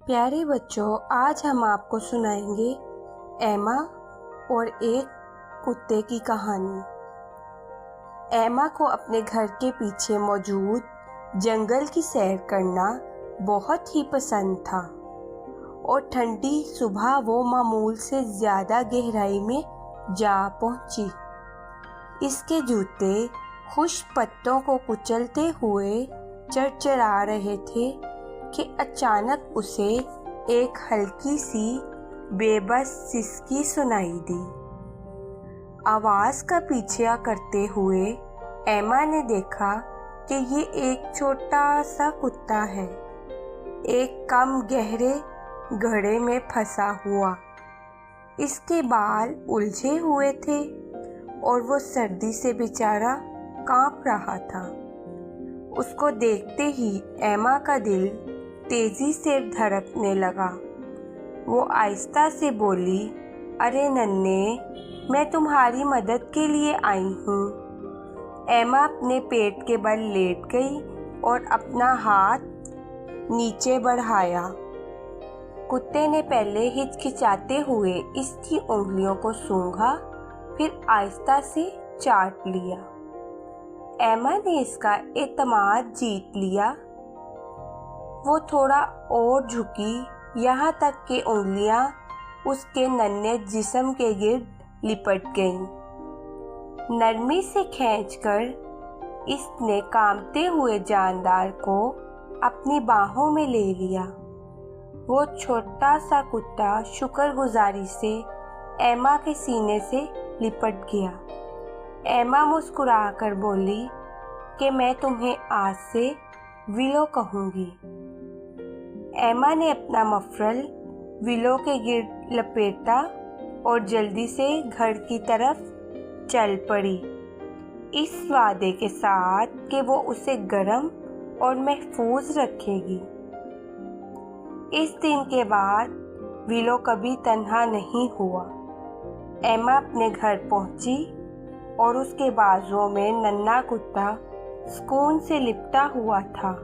प्यारे बच्चों, आज हम आपको सुनाएंगे एमा और एक कुत्ते की कहानी। एमा को अपने घर के पीछे मौजूद जंगल की सैर करना बहुत ही पसंद था और ठंडी सुबह वो मामूल से ज़्यादा गहराई में जा पहुंची। इसके जूते खुश पत्तों को कुचलते हुए चरचरा रहे थे कि अचानक उसे एक हल्की सी बेबस सिसकी सुनाई दी। आवाज़ का पीछा करते हुए एमा ने देखा कि ये एक छोटा सा कुत्ता है, एक कम गहरे घड़े में फंसा हुआ। इसके बाल उलझे हुए थे और वो सर्दी से बेचारा कांप रहा था। उसको देखते ही एमा का दिल तेजी से धड़कने लगा। वो आहिस्ता से बोली, अरे नन्हे, मैं तुम्हारी मदद के लिए आई हूँ। एमा अपने पेट के बल लेट गई और अपना हाथ नीचे बढ़ाया। कुत्ते ने पहले हिचकिचाते हुए इसकी उंगलियों को सूंघा, फिर आहिस्ता से चाट लिया। एमा ने इसका एतमाद जीत लिया। वो थोड़ा और झुकी, यहाँ तक कि उंगलियां उसके नन्हे जिस्म के गिर्द लिपट गईं। नरमी से खींचकर इसने कांपते हुए जानदार को अपनी बाहों में ले लिया। वो छोटा सा कुत्ता शुक्रगुजारी से एमा के सीने से लिपट गया। एमा मुस्कुराकर बोली कि मैं तुम्हें आज से विलो कहूँगी। एमा ने अपना मफरल विलो के गिर्द लपेटा और जल्दी से घर की तरफ चल पड़ी, इस वादे के साथ कि वो उसे गर्म और महफूज रखेगी। इस दिन के बाद विलो कभी तन्हा नहीं हुआ। एमा अपने घर पहुंची और उसके बाजुओं में नन्हा कुत्ता सुकून से लिपटा हुआ था।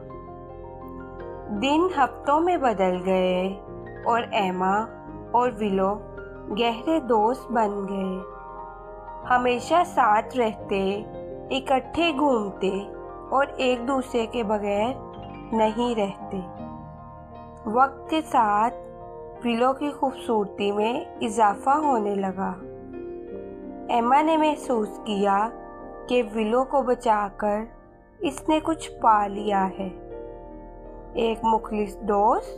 दिन हफ्तों में बदल गए और एमा और विलो गहरे दोस्त बन गए। हमेशा साथ रहते, इकट्ठे घूमते और एक दूसरे के बगैर नहीं रहते। वक्त के साथ विलो की खूबसूरती में इजाफा होने लगा। एमा ने महसूस किया कि विलो को बचाकर इसने कुछ पा लिया है, एक मुखलिस दोस्त